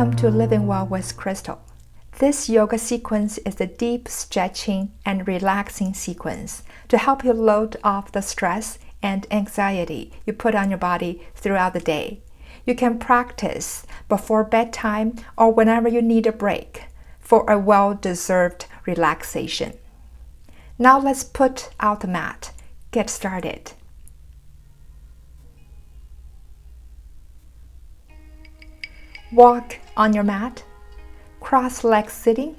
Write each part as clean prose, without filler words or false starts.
Welcome to Living Well with Chrystal. This yoga sequence is a deep stretching and relaxing sequence to help you load off the stress and anxiety you put on your body throughout the day. You can practice before bedtime or whenever you need a break for a well-deserved relaxation. Now let's put out the mat. Get started. Walk on your mat, cross legs sitting,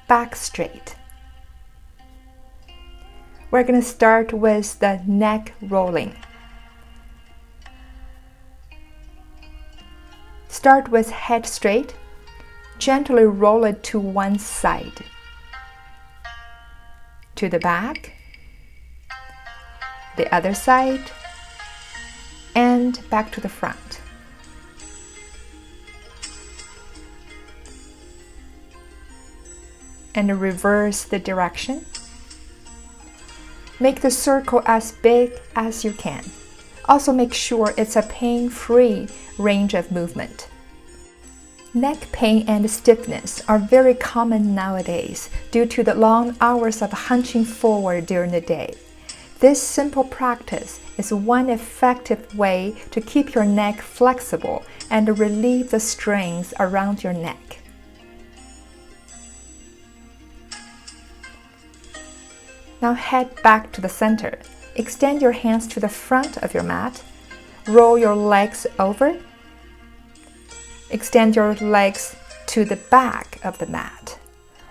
back straight. We're going to start with the neck rolling. Start with head straight, gently roll it to one side, to the back, the other side, and back to the front. And reverse the direction. Make the circle as big as you can. Also make sure it's a pain-free range of movement. Neck pain and stiffness are very common nowadays due to the long hours of hunching forward during the day. This simple practice is one effective way to keep your neck flexible and relieve the strains around your neck. Now head back to the center. Extend your hands to the front of your mat. Roll your legs over. Extend your legs to the back of the mat,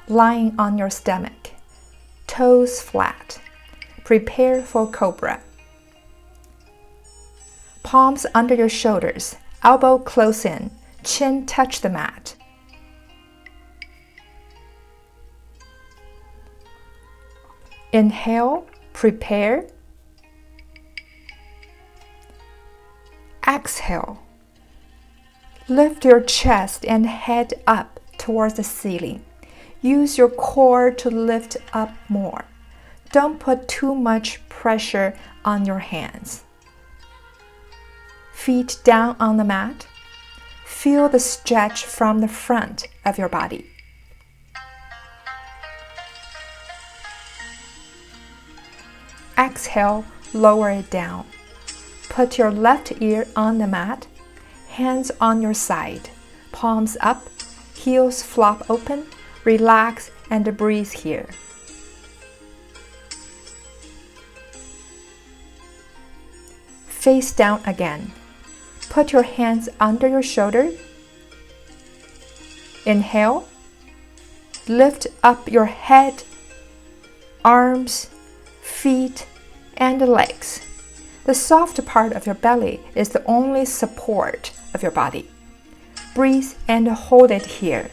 lying on your stomach. Toes flat. Prepare for cobra. Palms under your shoulders, elbow close in, chin touch the mat. Inhale, prepare. Exhale. Lift your chest and head up towards the ceiling. Use your core to lift up more. Don't put too much pressure on your hands. Feet down on the mat. Feel the stretch from the front of your body. Exhale, lower it down. Put your left ear on the mat, hands on your side, palms up, heels flop open, relax and breathe here. Face down again. Put your hands under your shoulder. Inhale. Lift up your head, arms, feet, and legs. The soft part of your belly is the only support of your body. Breathe and hold it here.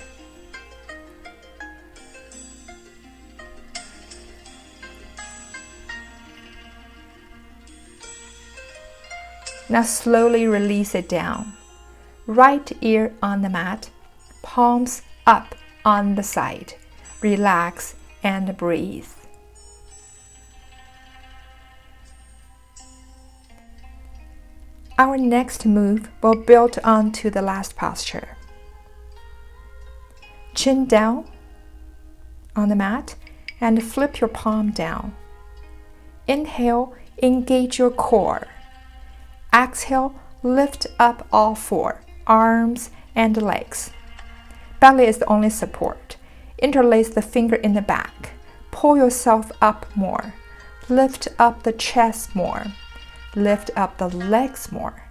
Now slowly release it down. Right ear on the mat, palms up on the side. Relax and breathe. Our next move will build onto the last posture. Chin down on the mat and flip your palm down. Inhale, engage your core. Exhale, lift up all four, arms and legs. Belly is the only support. Interlace the finger in the back. Pull yourself up more. Lift up the chest more. Lift up the legs more.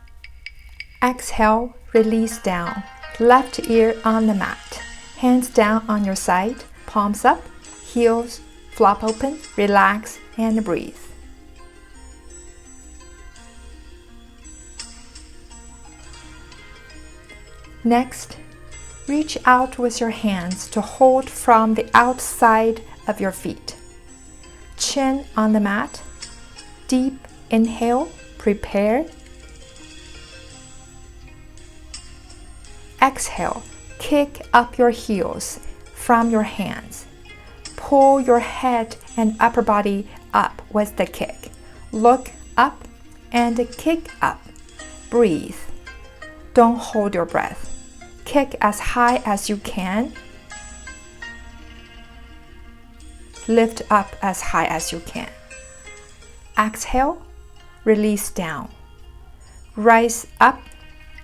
Exhale, release down. Left ear on the mat. Hands down on your side, palms up, heels flop open, relax and breathe. Next, reach out with your hands to hold from the outside of your feet. Chin on the mat. Deep inhale, prepare. Exhale, kick up your heels from your hands. Pull your head and upper body up with the kick. Look up and kick up. Breathe. Don't hold your breath. Kick as high as you can. Lift up as high as you can. Exhale, release down. Rise up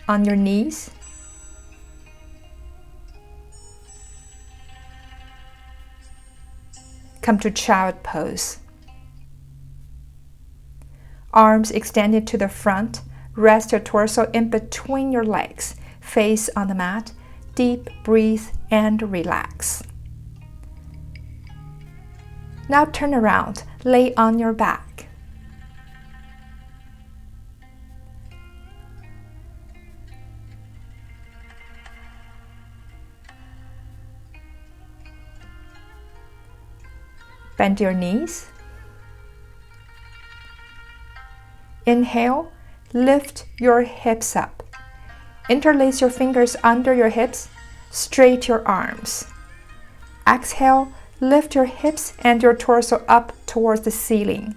on your knees. Come to child pose. Arms extended to the front. Rest your torso in between your legs. Face on the mat. Deep breathe and relax. Now turn around. Lay on your back. Bend your knees. Inhale, lift your hips up. Interlace your fingers under your hips, straighten your arms. Exhale, lift your hips and your torso up towards the ceiling.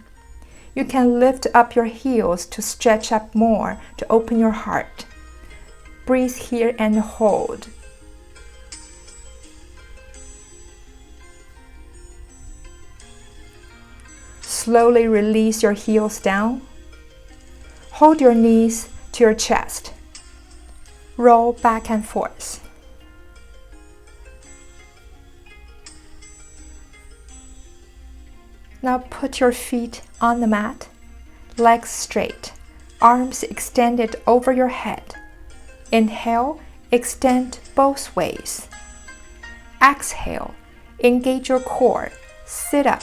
You can lift up your heels to stretch up more, to open your heart. Breathe here and hold. Slowly release your heels down. Hold your knees to your chest. Roll back and forth. Now put your feet on the mat, legs straight, arms extended over your head. Inhale, extend both ways. Exhale, engage your core, sit up.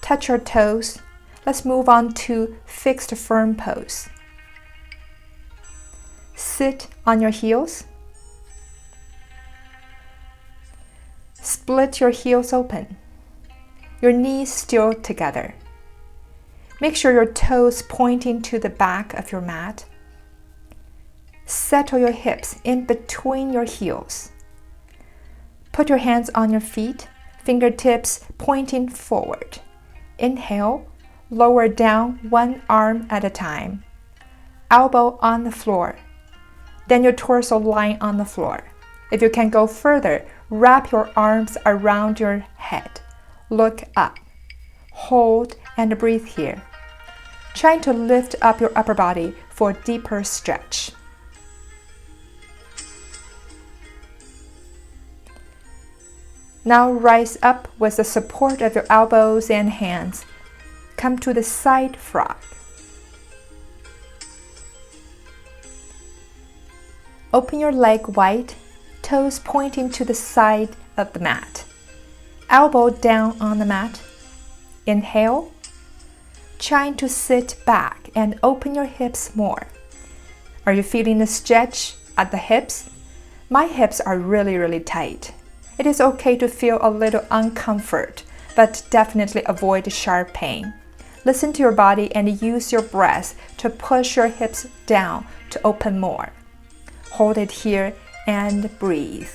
Touch your toes. Let's move on to fixed firm pose. Sit on your heels. Split your heels open. Your knees still together. Make sure your toes pointing to the back of your mat. Settle your hips in between your heels. Put your hands on your feet, fingertips pointing forward. Inhale, lower down one arm at a time. Elbow on the floor. Then your torso lying on the floor. If you can go further, wrap your arms around your head. Look up. Hold and breathe here. Trying to lift up your upper body for a deeper stretch. Now rise up with the support of your elbows and hands. Come to the side frog. Open your leg wide, toes pointing to the side of the mat. Elbow down on the mat. Inhale. Trying to sit back and open your hips more. Are you feeling the stretch at the hips? My hips are really tight. It is okay to feel a little uncomfort, but definitely avoid sharp pain. Listen to your body and use your breath to push your hips down to open more. Hold it here and breathe.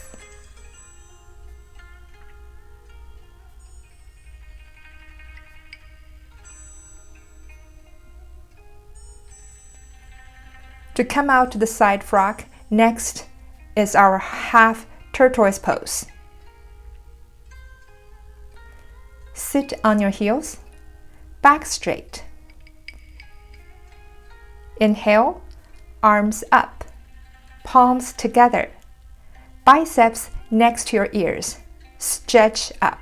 To come out to the side frog, next is our half tortoise pose. Sit on your heels, back straight. Inhale, arms up, palms together, biceps next to your ears, stretch up.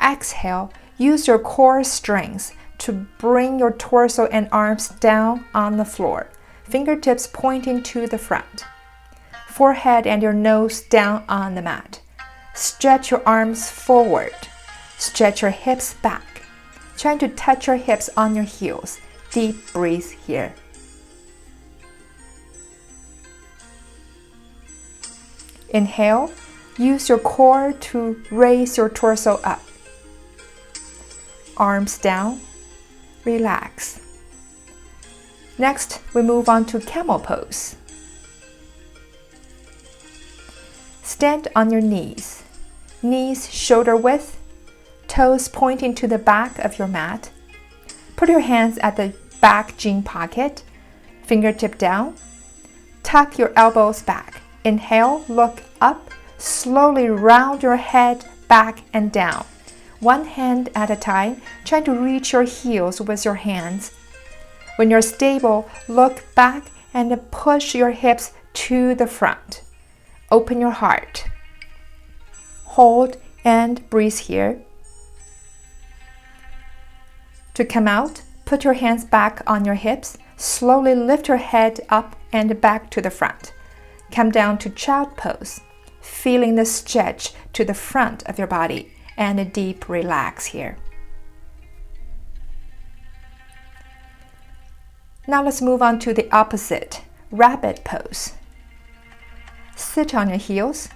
Exhale, use your core strength to bring your torso and arms down on the floor, fingertips pointing to the front. Forehead and your nose down on the mat. Stretch your arms forward. Stretch your hips back. Trying to touch your hips on your heels. Deep breathe here. Inhale. Use your core to raise your torso up. Arms down. Relax. Next, we move on to camel pose. Stand on your knees. Knees shoulder width. Toes pointing to the back of your mat. Put your hands at the back jean pocket. Fingertip down. Tuck your elbows back. Inhale, look up. Slowly round your head back and down. One hand at a time, try to reach your heels with your hands. When you're stable, look back and push your hips to the front. Open your heart. Hold and breathe here. To come out, put your hands back on your hips. Slowly lift your head up and back to the front. Come down to child pose, feeling the stretch to the front of your body and a deep relax here. Now let's move on to the opposite, rabbit pose. Sit on your heels.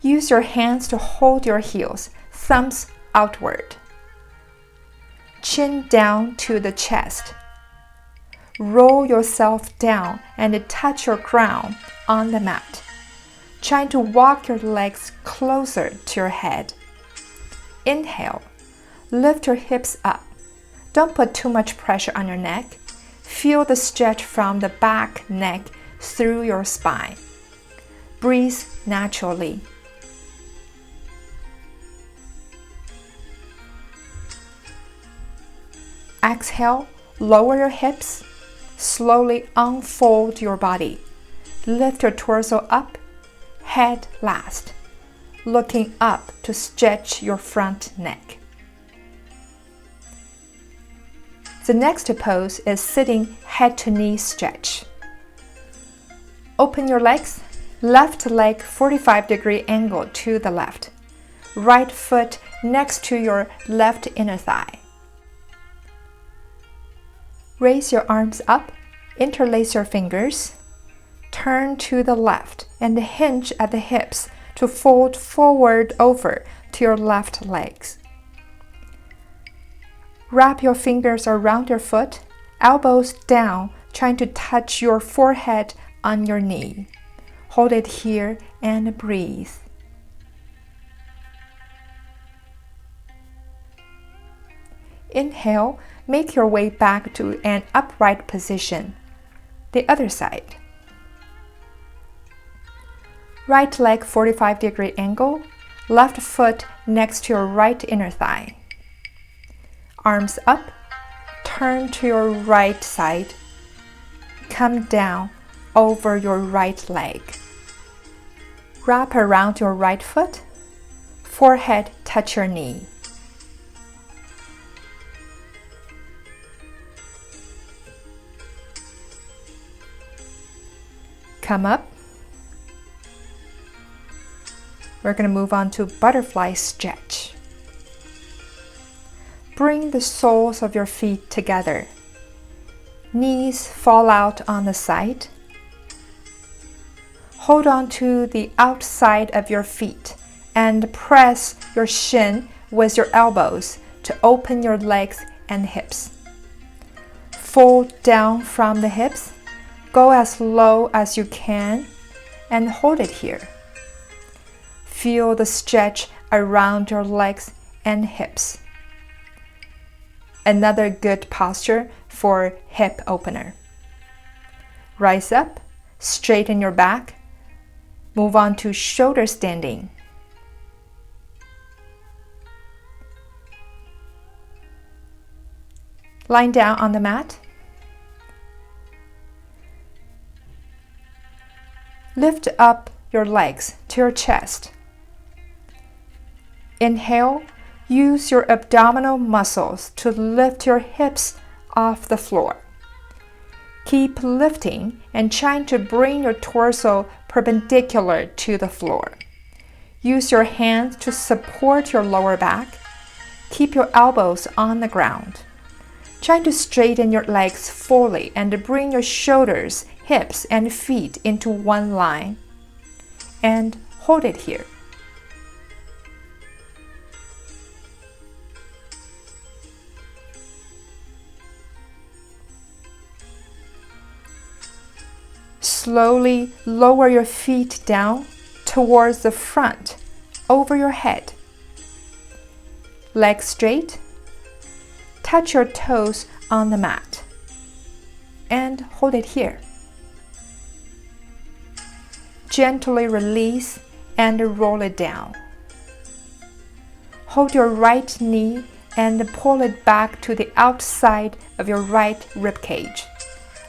Use your hands to hold your heels, thumbs outward. Chin down to the chest. Roll yourself down and touch your crown on the mat. Try to walk your legs closer to your head. Inhale. Lift your hips up. Don't put too much pressure on your neck. Feel the stretch from the back neck through your spine. Breathe naturally. Exhale, lower your hips. Slowly unfold your body. Lift your torso up, head last, looking up to stretch your front neck. The next pose is sitting head to knee stretch. Open your legs, left leg 45-degree angle to the left. Right foot next to your left inner thigh. Raise your arms up, interlace your fingers. Turn to the left and hinge at the hips to fold forward over to your left legs. Wrap your fingers around your foot, elbows down, trying to touch your forehead on your knee. Hold it here and breathe. Inhale, make your way back to an upright position. The other side. Right leg 45-degree angle, left foot next to your right inner thigh. Arms up, turn to your right side. Come down over your right leg. Wrap around your right foot, forehead touch your knee. Come up. We're going to move on to butterfly stretch. Bring the soles of your feet together. Knees fall out on the side. Hold on to the outside of your feet and press your shin with your elbows to open your legs and hips. Fold down from the hips. Go as low as you can and hold it here. Feel the stretch around your legs and hips. Another good posture for hip opener. Rise up, straighten your back. Move on to shoulder standing. Lying down on the mat. Lift up your legs to your chest. Inhale, use your abdominal muscles to lift your hips off the floor. Keep lifting and trying to bring your torso perpendicular to the floor. Use your hands to support your lower back. Keep your elbows on the ground. Try to straighten your legs fully and bring your shoulders, hips, and feet into one line. And hold it here. Slowly lower your feet down towards the front, over your head. Legs straight. Touch your toes on the mat. And hold it here. Gently release and roll it down. Hold your right knee and pull it back to the outside of your right rib cage.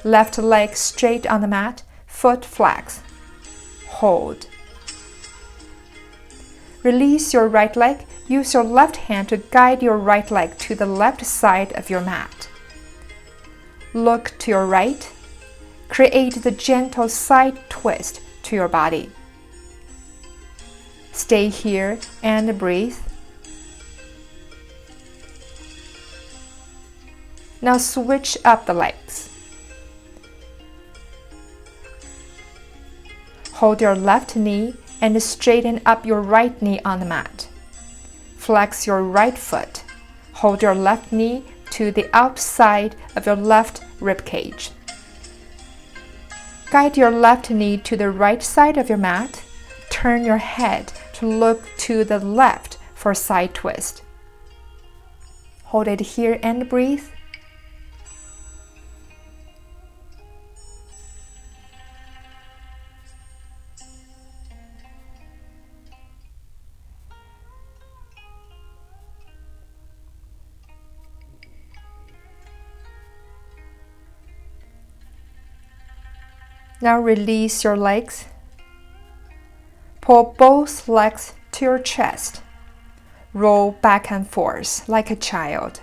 Left leg straight on the mat, foot flex. Hold. Release your right leg. Use your left hand to guide your right leg to the left side of your mat. Look to your right. Create the gentle side twist to your body. Stay here and breathe. Now switch up the legs. Hold your left knee and straighten up your right knee on the mat. Flex your right foot. Hold your left knee to the outside of your left rib cage. Guide your left knee to the right side of your mat. Turn your head to look to the left for side twist. Hold it here and breathe. Now release your legs. Pull both legs to your chest. Roll back and forth like a child.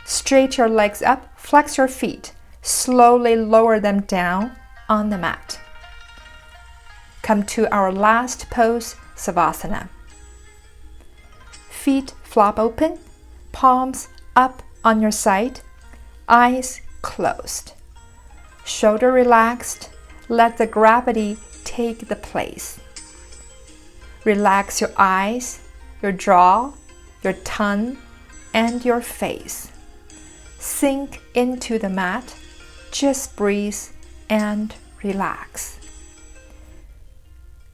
Straight your legs up, flex your feet. Slowly lower them down on the mat. Come to our last pose, Savasana. Feet flop open, palms up on your side. Eyes closed. Shoulder relaxed. Let the gravity take the place. Relax your eyes, your jaw, your tongue, and your face. Sink into the mat. Just breathe and relax.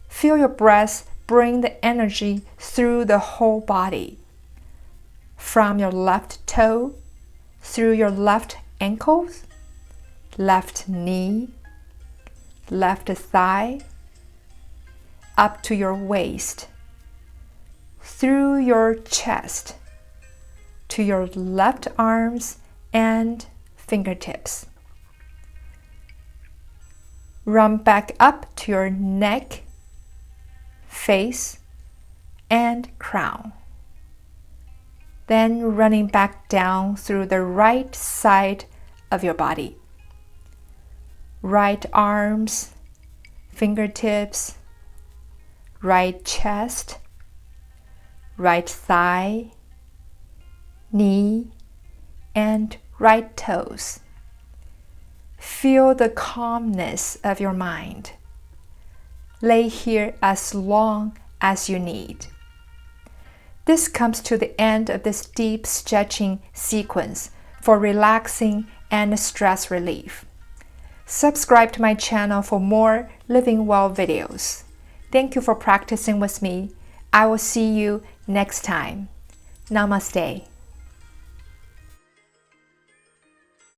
Feel your breath bring the energy through the whole body. From your left toe, through your left ankles, left knee, left thigh, up to your waist, through your chest, to your left arms and fingertips. Run back up to your neck, face, and crown. Then running back down through the right side of your body. Right arms, fingertips, right chest, right thigh, knee, and right toes. Feel the calmness of your mind. Lay here as long as you need. This comes to the end of this deep stretching sequence for relaxing and stress relief. Subscribe to my channel for more Living Well videos. Thank you for practicing with me. I will see you next time. Namaste.